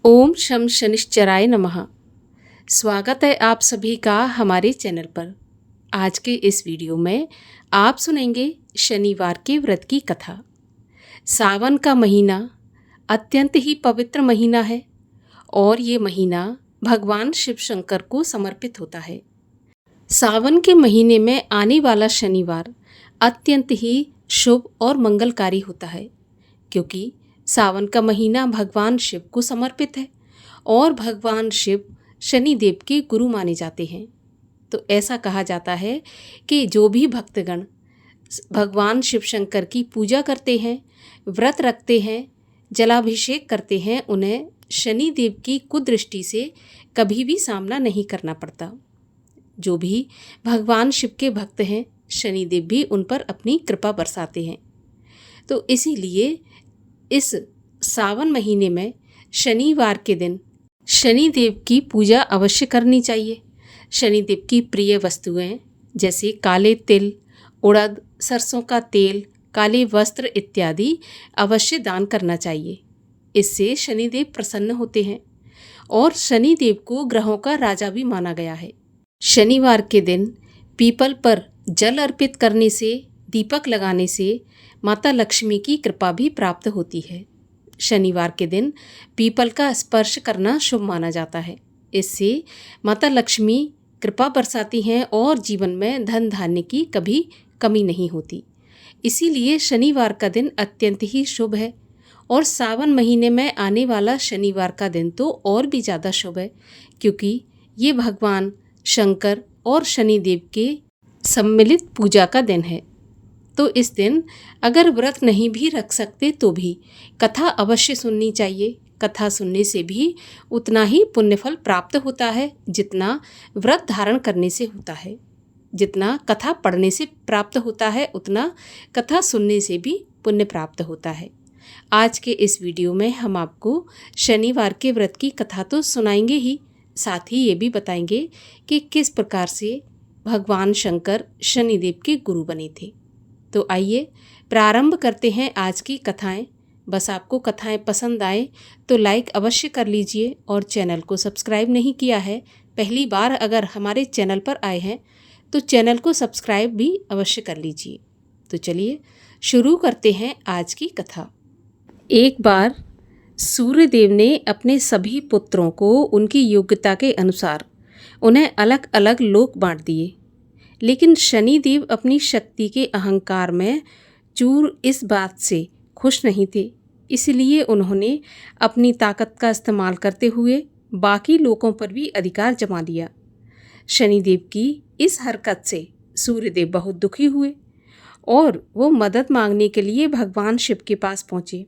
ओम शम शनिश्चराय नमः। स्वागत है आप सभी का हमारे चैनल पर। आज के इस वीडियो में आप सुनेंगे शनिवार के व्रत की कथा। सावन का महीना अत्यंत ही पवित्र महीना है और ये महीना भगवान शिव शंकर को समर्पित होता है। सावन के महीने में आने वाला शनिवार अत्यंत ही शुभ और मंगलकारी होता है, क्योंकि सावन का महीना भगवान शिव को समर्पित है और भगवान शिव शनिदेव के गुरु माने जाते हैं। तो ऐसा कहा जाता है कि जो भी भक्तगण भगवान शिव शंकर की पूजा करते हैं, व्रत रखते हैं, जलाभिषेक करते हैं, उन्हें शनिदेव की कुदृष्टि से कभी भी सामना नहीं करना पड़ता। जो भी भगवान शिव के भक्त हैं, शनिदेव भी उन पर अपनी कृपा बरसाते हैं। तो इसीलिए इस सावन महीने में शनिवार के दिन शनिदेव की पूजा अवश्य करनी चाहिए। शनिदेव की प्रिय वस्तुएं जैसे काले तिल, उड़द, सरसों का तेल, काले वस्त्र इत्यादि अवश्य दान करना चाहिए। इससे शनिदेव प्रसन्न होते हैं और शनिदेव को ग्रहों का राजा भी माना गया है। शनिवार के दिन पीपल पर जल अर्पित करने से, दीपक लगाने से माता लक्ष्मी की कृपा भी प्राप्त होती है। शनिवार के दिन पीपल का स्पर्श करना शुभ माना जाता है। इससे माता लक्ष्मी कृपा बरसाती हैं और जीवन में धन धान्य की कभी कमी नहीं होती। इसीलिए शनिवार का दिन अत्यंत ही शुभ है और सावन महीने में आने वाला शनिवार का दिन तो और भी ज़्यादा शुभ है, क्योंकि ये भगवान शंकर और शनिदेव के सम्मिलित पूजा का दिन है। तो इस दिन अगर व्रत नहीं भी रख सकते तो भी कथा अवश्य सुननी चाहिए। कथा सुनने से भी उतना ही पुण्यफल प्राप्त होता है जितना व्रत धारण करने से होता है। जितना कथा पढ़ने से प्राप्त होता है, उतना कथा सुनने से भी पुण्य प्राप्त होता है। आज के इस वीडियो में हम आपको शनिवार के व्रत की कथा तो सुनाएंगे ही, साथ ही ये भी बताएंगे कि किस प्रकार से भगवान शंकर शनिदेव के गुरु बने थे। तो आइए प्रारंभ करते हैं आज की कथाएं। बस आपको कथाएं पसंद आए तो लाइक अवश्य कर लीजिए और चैनल को सब्सक्राइब नहीं किया है, पहली बार अगर हमारे चैनल पर आए हैं तो चैनल को सब्सक्राइब भी अवश्य कर लीजिए। तो चलिए शुरू करते हैं आज की कथा। एक बार सूर्यदेव ने अपने सभी पुत्रों को उनकी योग्यता के अनुसार उन्हें अलग अलग लोक बांट दिए, लेकिन शनिदेव अपनी शक्ति के अहंकार में चूर इस बात से खुश नहीं थे। इसलिए उन्होंने अपनी ताकत का इस्तेमाल करते हुए बाकी लोगों पर भी अधिकार जमा लिया। शनिदेव की इस हरकत से सूर्यदेव बहुत दुखी हुए और वो मदद मांगने के लिए भगवान शिव के पास पहुँचे।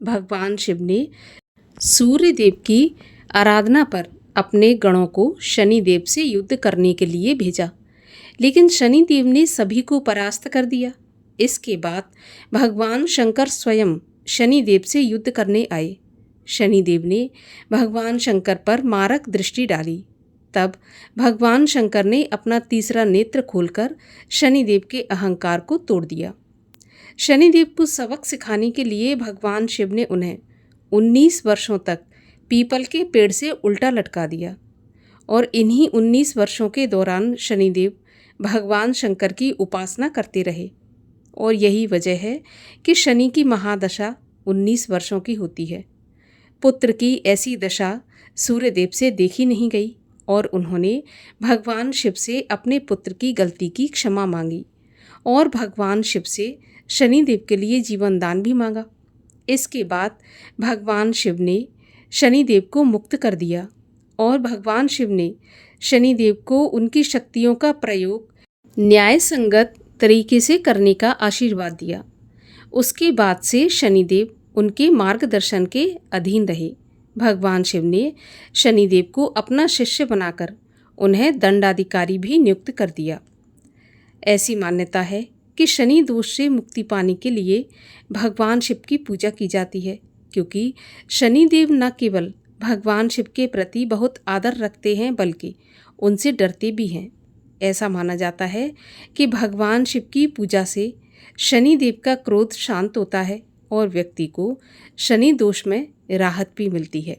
भगवान शिव ने सूर्यदेव की आराधना पर अपने गणों को शनिदेव से युद्ध करने के लिए भेजा, लेकिन शनिदेव ने सभी को परास्त कर दिया। इसके बाद भगवान शंकर स्वयं शनिदेव से युद्ध करने आए। शनिदेव ने भगवान शंकर पर मारक दृष्टि डाली। तब भगवान शंकर ने अपना तीसरा नेत्र खोलकर शनिदेव के अहंकार को तोड़ दिया। शनिदेव को सबक सिखाने के लिए भगवान शिव ने उन्हें 19 वर्षों तक पीपल के पेड़ से उल्टा लटका दिया और इन्हीं 19 वर्षों के दौरान शनिदेव भगवान शंकर की उपासना करते रहे। और यही वजह है कि शनि की महादशा 19 वर्षों की होती है। पुत्र की ऐसी दशा सूर्यदेव से देखी नहीं गई और उन्होंने भगवान शिव से अपने पुत्र की गलती की क्षमा मांगी और भगवान शिव से शनिदेव के लिए जीवन दान भी मांगा। इसके बाद भगवान शिव ने शनिदेव को मुक्त कर दिया और भगवान शिव ने शनिदेव को उनकी शक्तियों का प्रयोग न्याय संगत तरीके से करने का आशीर्वाद दिया। उसके बाद से शनिदेव उनके मार्गदर्शन के अधीन रहे। भगवान शिव ने शनिदेव को अपना शिष्य बनाकर उन्हें दंडाधिकारी भी नियुक्त कर दिया। ऐसी मान्यता है कि शनि दोष से मुक्ति पाने के लिए भगवान शिव की पूजा की जाती है, क्योंकि शनिदेव न केवल भगवान शिव के प्रति बहुत आदर रखते हैं बल्कि उनसे डरते भी हैं। ऐसा माना जाता है कि भगवान शिव की पूजा से शनिदेव का क्रोध शांत होता है और व्यक्ति को शनि दोष में राहत भी मिलती है।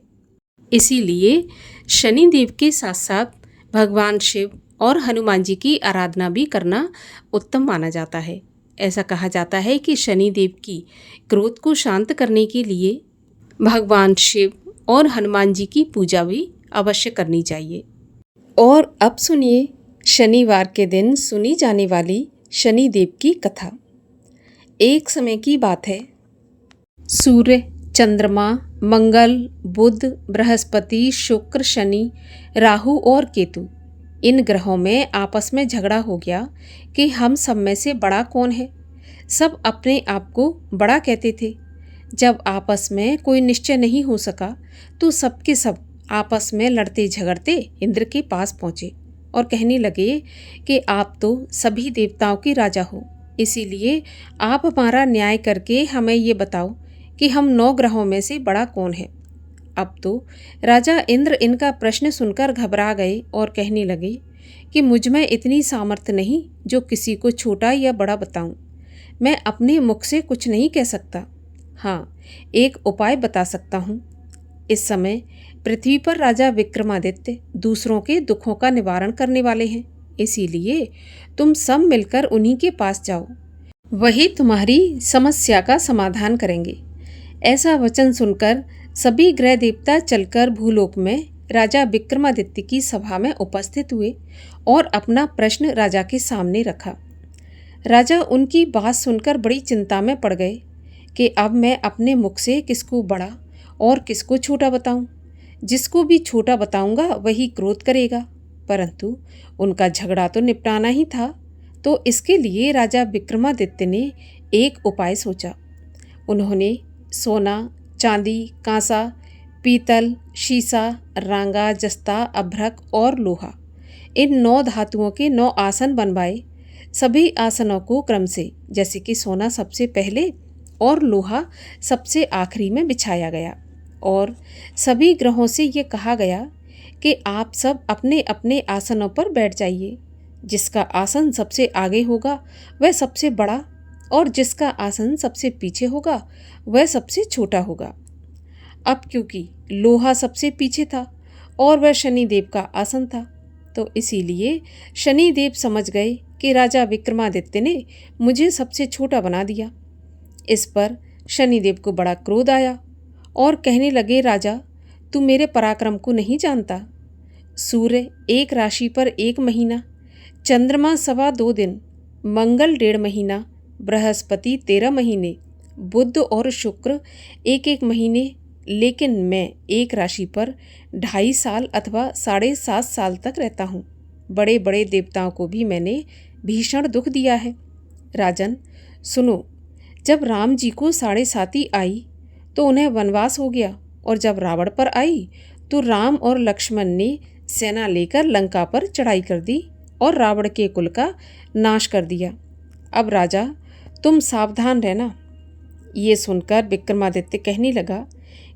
इसीलिए शनिदेव के साथ साथ भगवान शिव और हनुमान जी की आराधना भी करना उत्तम माना जाता है। ऐसा कहा जाता है कि शनिदेव की क्रोध को शांत करने के लिए भगवान शिव और हनुमान जी की पूजा भी अवश्य करनी चाहिए। और अब सुनिए शनिवार के दिन सुनी जाने वाली शनिदेव की कथा। एक समय की बात है, सूर्य, चंद्रमा, मंगल, बुध, बृहस्पति, शुक्र, शनि, राहु और केतु, इन ग्रहों में आपस में झगड़ा हो गया कि हम सब में से बड़ा कौन है। सब अपने आप को बड़ा कहते थे। जब आपस में कोई निश्चय नहीं हो सका तो सबके सब आपस में लड़ते झगड़ते इंद्र के पास पहुँचे और कहने लगे कि आप तो सभी देवताओं के राजा हो, इसीलिए आप हमारा न्याय करके हमें ये बताओ कि हम 9 ग्रहों में से बड़ा कौन है। अब तो राजा इंद्र इनका प्रश्न सुनकर घबरा गए और कहने लगे कि मुझ में इतनी सामर्थ्य नहीं जो किसी को छोटा या बड़ा बताऊं। मैं अपने मुख से कुछ नहीं कह सकता। हाँ, एक उपाय बता सकता हूँ। इस समय पृथ्वी पर राजा विक्रमादित्य दूसरों के दुखों का निवारण करने वाले हैं, इसीलिए तुम सब मिलकर उन्हीं के पास जाओ, वही तुम्हारी समस्या का समाधान करेंगे। ऐसा वचन सुनकर सभी ग्रह देवता चलकर भूलोक में राजा विक्रमादित्य की सभा में उपस्थित हुए और अपना प्रश्न राजा के सामने रखा। राजा उनकी बात सुनकर बड़ी चिंता में पड़ गए कि अब मैं अपने मुख से किसको बड़ा और किसको छोटा बताऊं। जिसको भी छोटा बताऊंगा वही क्रोध करेगा, परंतु उनका झगड़ा तो निपटाना ही था। तो इसके लिए राजा विक्रमादित्य ने एक उपाय सोचा। उन्होंने सोना, चांदी, कांसा, पीतल, शीशा, रांगा, जस्ता, अभ्रक और लोहा, इन 9 धातुओं के 9 आसन बनवाए। सभी आसनों को क्रम से, जैसे कि सोना सबसे पहले और लोहा सबसे आखिरी में बिछाया गया और सभी ग्रहों से ये कहा गया कि आप सब अपने अपने आसनों पर बैठ जाइए। जिसका आसन सबसे आगे होगा वह सबसे बड़ा और जिसका आसन सबसे पीछे होगा वह सबसे छोटा होगा। अब क्योंकि लोहा सबसे पीछे था और वह शनिदेव का आसन था, तो इसीलिए शनिदेव समझ गए कि राजा विक्रमादित्य ने मुझे सबसे छोटा बना दिया। इस पर शनिदेव को बड़ा क्रोध आया और कहने लगे, राजा तू मेरे पराक्रम को नहीं जानता। सूर्य 1 राशि पर 1 महीना, चंद्रमा 2.25 दिन, मंगल 1.5 महीना, बृहस्पति 13 महीने, बुध और शुक्र 1-1 महीने, लेकिन मैं 1 राशि पर 2.5 साल अथवा 7.5 साल तक रहता हूँ। बड़े बड़े देवताओं को भी मैंने भीषण दुख दिया है। राजन सुनो, जब राम जी को 7.5 आई तो उन्हें वनवास हो गया, और जब रावण पर आई तो राम और लक्ष्मण ने सेना लेकर लंका पर चढ़ाई कर दी और रावण के कुल का नाश कर दिया। अब राजा तुम सावधान रहना। ये सुनकर विक्रमादित्य कहने लगा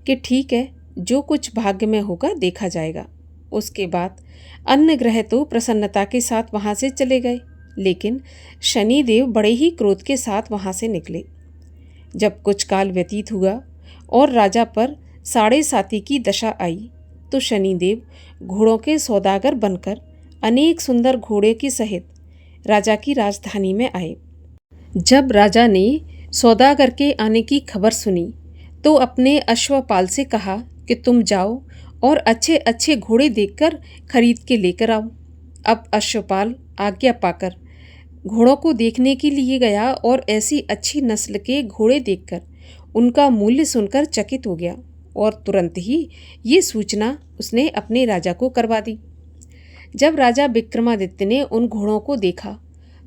कि ठीक है, जो कुछ भाग्य में होगा देखा जाएगा। उसके बाद अन्य ग्रह तो प्रसन्नता के साथ वहाँ से चले गए, लेकिन शनिदेव बड़े ही क्रोध के साथ वहाँ से निकले। जब कुछ काल व्यतीत हुआ और राजा पर 7.5 की दशा आई तो शनिदेव घोड़ों के सौदागर बनकर अनेक सुंदर घोड़े के सहित राजा की राजधानी में आए। जब राजा ने सौदागर के आने की खबर सुनी तो अपने अश्वपाल से कहा कि तुम जाओ और अच्छे अच्छे घोड़े देखकर खरीद के लेकर आओ। अब अश्वपाल आज्ञा पाकर घोड़ों को देखने के लिए गया और ऐसी अच्छी नस्ल के घोड़े देखकर उनका मूल्य सुनकर चकित हो गया और तुरंत ही ये सूचना उसने अपने राजा को करवा दी। जब राजा विक्रमादित्य ने उन घोड़ों को देखा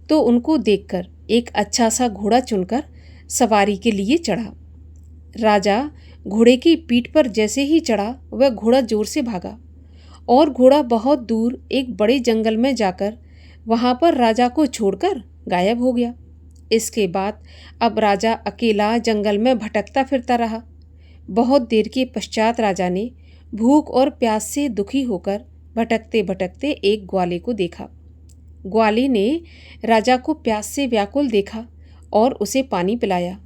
तो उनको देखकर एक अच्छा सा घोड़ा चुनकर सवारी के लिए चढ़ा। राजा घोड़े की पीठ पर जैसे ही चढ़ा वह घोड़ा जोर से भागा और घोड़ा बहुत दूर एक बड़े जंगल में जाकर वहाँ पर राजा को छोड़कर गायब हो गया। इसके बाद अब राजा अकेला जंगल में भटकता फिरता रहा। बहुत देर के पश्चात राजा ने भूख और प्यास से दुखी होकर भटकते भटकते एक ग्वाले को देखा। ग्वाले ने राजा को प्यास से व्याकुल देखा और उसे पानी पिलाया।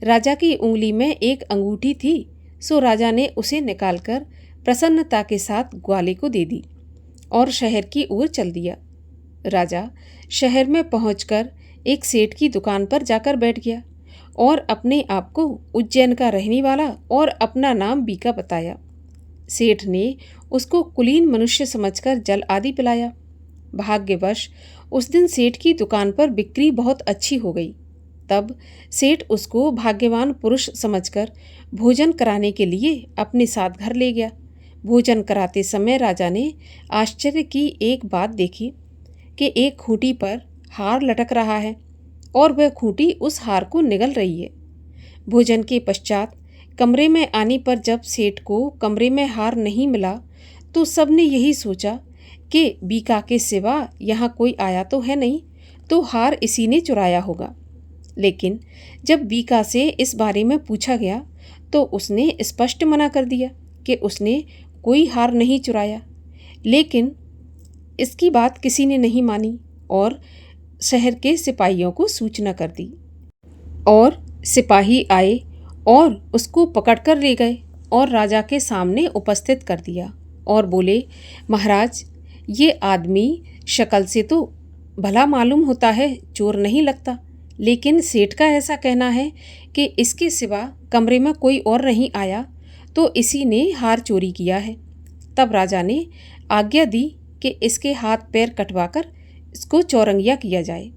राजा की उंगली में एक अंगूठी थी, सो राजा ने उसे निकालकर प्रसन्नता के साथ ग्वाले को दे दी और शहर की ओर चल दिया। राजा शहर में पहुंचकर एक सेठ की दुकान पर जाकर बैठ गया और अपने आप को उज्जैन का रहने वाला और अपना नाम बीका बताया। सेठ ने उसको कुलीन मनुष्य समझकर जल आदि पिलाया। भाग्यवश उस दिन सेठ की दुकान पर बिक्री बहुत अच्छी हो गई। तब सेठ उसको भाग्यवान पुरुष समझकर भोजन कराने के लिए अपने साथ घर ले गया। भोजन कराते समय राजा ने आश्चर्य की एक बात देखी कि एक खूंटी पर हार लटक रहा है और वह खूंटी उस हार को निगल रही है। भोजन के पश्चात कमरे में आने पर जब सेठ को कमरे में हार नहीं मिला तो सबने यही सोचा कि बीका के सिवा यहाँ कोई आया तो है नहीं, तो हार इसी ने चुराया होगा। लेकिन जब बीका से इस बारे में पूछा गया तो उसने स्पष्ट मना कर दिया कि उसने कोई हार नहीं चुराया। लेकिन इसकी बात किसी ने नहीं मानी और शहर के सिपाहियों को सूचना कर दी और सिपाही आए और उसको पकड़कर ले गए और राजा के सामने उपस्थित कर दिया और बोले, महाराज, ये आदमी शक्ल से तो भला मालूम होता है चोर नहीं लगता, लेकिन सेठ का ऐसा कहना है कि इसके सिवा कमरे में कोई और नहीं आया, तो इसी ने हार चोरी किया है। तब राजा ने आज्ञा दी कि इसके हाथ पैर कटवाकर इसको चौरंगिया किया जाए।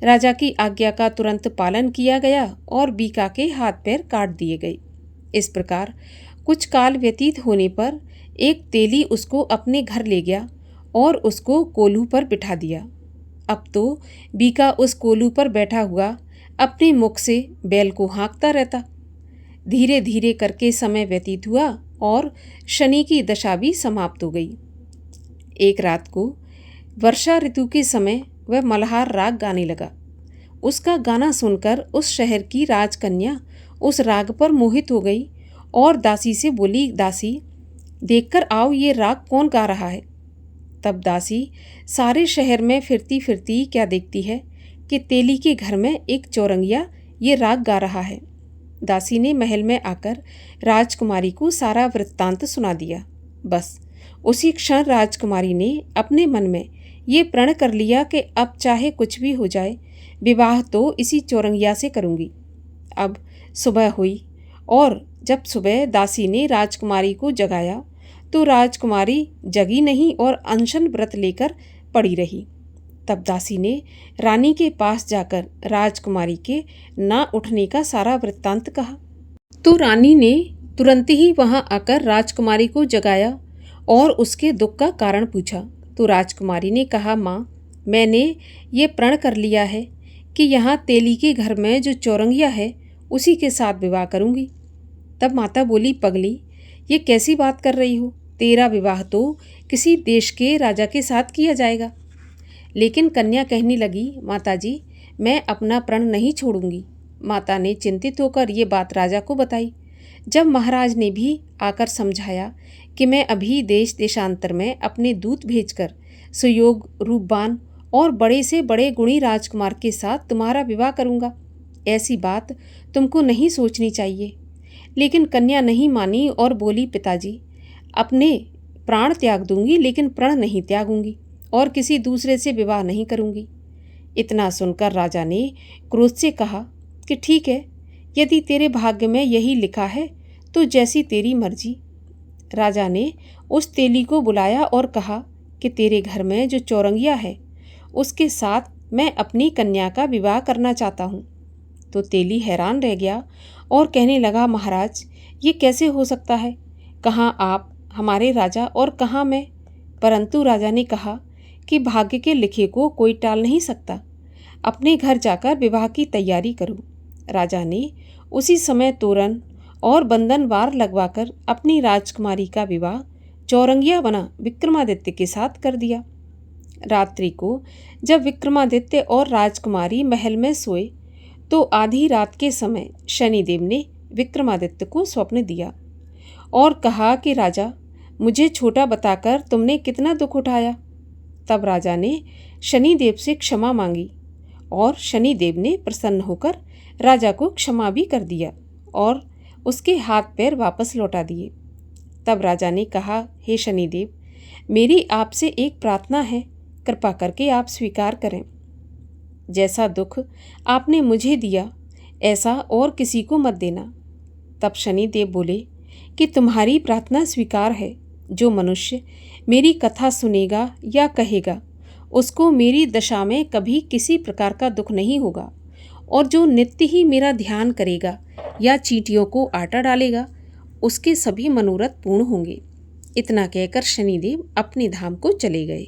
राजा की आज्ञा का तुरंत पालन किया गया और बीका के हाथ पैर काट दिए गए। इस प्रकार कुछ काल व्यतीत होने पर एक तेली उसको अपने घर ले गया और उसको कोल्हू पर बिठा दिया। अब तो बीका उस कोल्हू पर बैठा हुआ अपने मुख से बैल को हाँकता रहता। धीरे धीरे करके समय व्यतीत हुआ और शनि की दशा भी समाप्त हो गई। एक रात को वर्षा ऋतु के समय वह मल्हार राग गाने लगा। उसका गाना सुनकर उस शहर की राजकन्या उस राग पर मोहित हो गई और दासी से बोली, दासी, देखकर आओ ये राग कौन गा रहा है। तब दासी सारे शहर में फिरती फिरती क्या देखती है कि तेली के घर में एक चौरंगिया ये राग गा रहा है। दासी ने महल में आकर राजकुमारी को सारा वृत्तांत सुना दिया। बस उसी क्षण राजकुमारी ने अपने मन में ये प्रण कर लिया कि अब चाहे कुछ भी हो जाए, विवाह तो इसी चौरंगिया से करूँगी। अब सुबह हुई और जब सुबह दासी ने राजकुमारी को जगाया तो राजकुमारी जगी नहीं और अनशन व्रत लेकर पड़ी रही। तब दासी ने रानी के पास जाकर राजकुमारी के ना उठने का सारा वृत्तांत कहा। तो रानी ने तुरंत ही वहां आकर राजकुमारी को जगाया और उसके दुख का कारण पूछा। तो राजकुमारी ने कहा, माँ, मैंने ये प्रण कर लिया है कि यहाँ तेली के घर में जो चौरंगिया है उसी के साथ विवाह करूँगी। तब माता बोली, पगली, ये कैसी बात कर रही हो? तेरा विवाह तो किसी देश के राजा के साथ किया जाएगा। लेकिन कन्या कहने लगी, माताजी, मैं अपना प्रण नहीं छोड़ूंगी। माता ने चिंतित होकर ये बात राजा को बताई। जब महाराज ने भी आकर समझाया कि मैं अभी देश देशांतर में अपने दूत भेजकर सुयोग, रूपवान और बड़े से बड़े गुणी राजकुमार के साथ तुम्हारा विवाह करूंगा, ऐसी बात तुमको नहीं सोचनी चाहिए। लेकिन कन्या नहीं मानी और बोली, पिताजी, अपने प्राण त्याग दूंगी लेकिन प्रण नहीं त्यागूंगी और किसी दूसरे से विवाह नहीं करूंगी। इतना सुनकर राजा ने क्रोध से कहा कि ठीक है, यदि तेरे भाग्य में यही लिखा है तो जैसी तेरी मर्जी। राजा ने उस तेली को बुलाया और कहा कि तेरे घर में जो चौरंगिया है उसके साथ मैं अपनी कन्या का विवाह करना चाहता हूँ। तो तेली हैरान रह गया और कहने लगा, महाराज, ये कैसे हो सकता है? कहाँ आप हमारे राजा और कहाँ मैं? परंतु राजा ने कहा कि भाग्य के लिखे को कोई टाल नहीं सकता, अपने घर जाकर विवाह की तैयारी करो। राजा ने उसी समय तोरण और बंधनवार लगवाकर अपनी राजकुमारी का विवाह चौरंगिया बना विक्रमादित्य के साथ कर दिया। रात्रि को जब विक्रमादित्य और राजकुमारी महल में सोए तो आधी रात के समय शनिदेव ने विक्रमादित्य को स्वप्न दिया और कहा कि राजा, मुझे छोटा बताकर तुमने कितना दुख उठाया। तब राजा ने शनिदेव से क्षमा मांगी और शनिदेव ने प्रसन्न होकर राजा को क्षमा भी कर दिया और उसके हाथ पैर वापस लौटा दिए। तब राजा ने कहा, हे शनिदेव, मेरी आपसे एक प्रार्थना है, कृपा करके आप स्वीकार करें। जैसा दुख आपने मुझे दिया ऐसा और किसी को मत देना। तब शनिदेव बोले कि तुम्हारी प्रार्थना स्वीकार है। जो मनुष्य मेरी कथा सुनेगा या कहेगा उसको मेरी दशा में कभी किसी प्रकार का दुख नहीं होगा, और जो नित्य ही मेरा ध्यान करेगा या चींटियों को आटा डालेगा उसके सभी मनोरथ पूर्ण होंगे। इतना कहकर शनिदेव अपने धाम को चले गए।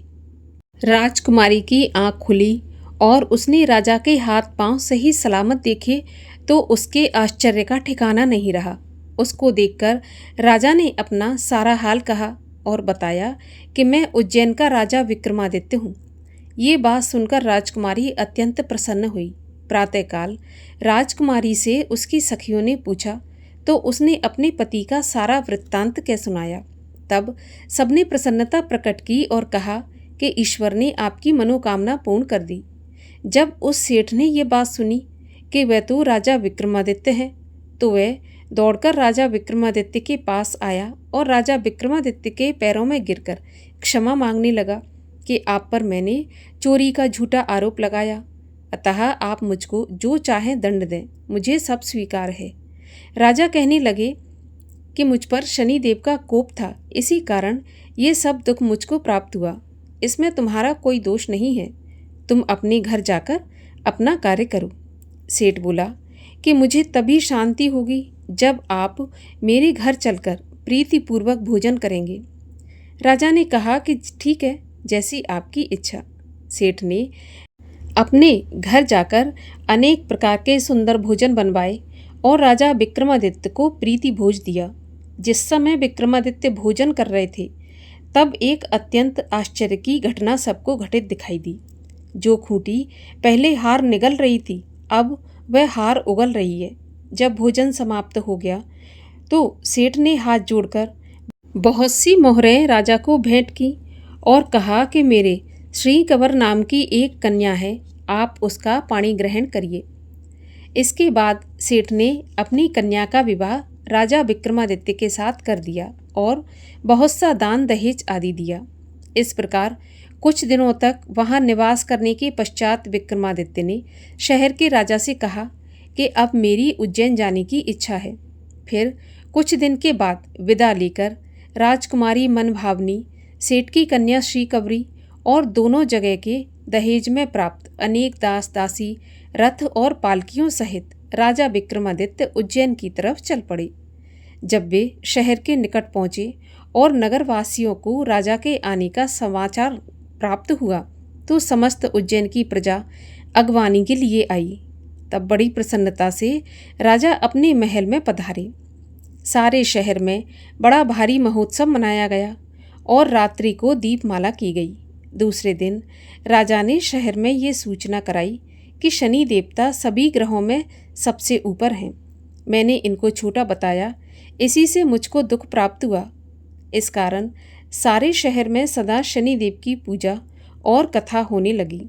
राजकुमारी की आंख खुली और उसने राजा के हाथ पांव सही सलामत देखे तो उसके आश्चर्य का ठिकाना नहीं रहा। उसको देखकर राजा ने अपना सारा हाल कहा और बताया कि मैं उज्जैन का राजा विक्रमादित्य हूँ। ये बात सुनकर राजकुमारी अत्यंत प्रसन्न हुई। प्रातःकाल राजकुमारी से उसकी सखियों ने पूछा तो उसने अपने पति का सारा वृत्तांत कह सुनाया। तब सबने प्रसन्नता प्रकट की और कहा कि ईश्वर ने आपकी मनोकामना पूर्ण कर दी। जब उस सेठ ने ये बात सुनी कि वह तो राजा विक्रमादित्य हैं, तो वह दौड़कर राजा विक्रमादित्य के पास आया और राजा विक्रमादित्य के पैरों में गिरकर क्षमा मांगने लगा कि आप पर मैंने चोरी का झूठा आरोप लगाया, अतः आप मुझको जो चाहें दंड दें, मुझे सब स्वीकार है। राजा कहने लगे कि मुझ पर शनिदेव का कोप था, इसी कारण ये सब दुख मुझको प्राप्त हुआ। इसमें तुम्हारा कोई दोष नहीं है, तुम अपने घर जाकर अपना कार्य करो। सेठ बोला कि मुझे तभी शांति होगी जब आप मेरे घर चलकर प्रीतिपूर्वक भोजन करेंगे। राजा ने कहा कि ठीक है, जैसी आपकी इच्छा। सेठ ने अपने घर जाकर अनेक प्रकार के सुंदर भोजन बनवाए और राजा विक्रमादित्य को प्रीति भोज दिया। जिस समय विक्रमादित्य भोजन कर रहे थे तब एक अत्यंत आश्चर्य की घटना सबको घटित दिखाई दी। जो खूंटी पहले हार निगल रही थी अब वह हार उगल रही है। जब भोजन समाप्त हो गया तो सेठ ने हाथ जोड़कर बहुत सी मोहरें राजा को भेंट की और कहा कि मेरे श्री कंवर नाम की एक कन्या है, आप उसका पाणी ग्रहण करिए। इसके बाद सेठ ने अपनी कन्या का विवाह राजा विक्रमादित्य के साथ कर दिया और बहुत सा दान दहेज आदि दिया। इस प्रकार कुछ दिनों तक वहाँ निवास करने के पश्चात विक्रमादित्य ने शहर के राजा से कहा कि अब मेरी उज्जैन जाने की इच्छा है। फिर कुछ दिन के बाद विदा लेकर राजकुमारी मनभावनी, सेठ की कन्या श्रीकवरी और दोनों जगह के दहेज में प्राप्त अनेक दास दासी, रथ और पालकियों सहित राजा विक्रमादित्य उज्जैन की तरफ चल पड़े। जब वे शहर के निकट पहुँचे और नगरवासियों को राजा के आने का समाचार प्राप्त हुआ तो समस्त उज्जैन की प्रजा अगवानी के लिए आई। तब बड़ी प्रसन्नता से राजा अपने महल में पधारे। सारे शहर में बड़ा भारी महोत्सव मनाया गया और रात्रि को दीपमाला की गई। दूसरे दिन राजा ने शहर में ये सूचना कराई कि शनि देवता सभी ग्रहों में सबसे ऊपर हैं। मैंने इनको छोटा बताया, इसी से मुझको दुख प्राप्त हुआ। इस कारण सारे शहर में सदा शनिदेव की पूजा और कथा होने लगी।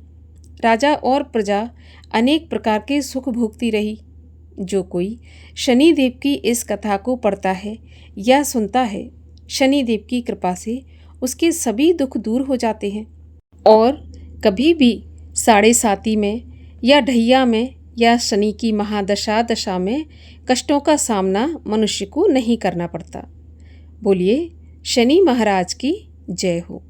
राजा और प्रजा अनेक प्रकार के सुख भोगती रही। जो कोई शनिदेव की इस कथा को पढ़ता है या सुनता है, शनिदेव की कृपा से उसके सभी दुख दूर हो जाते हैं और कभी भी साढ़े साती में या ढैया में या शनि की महादशा दशा में कष्टों का सामना मनुष्य को नहीं करना पड़ता। बोलिए शनि महाराज की जय हो।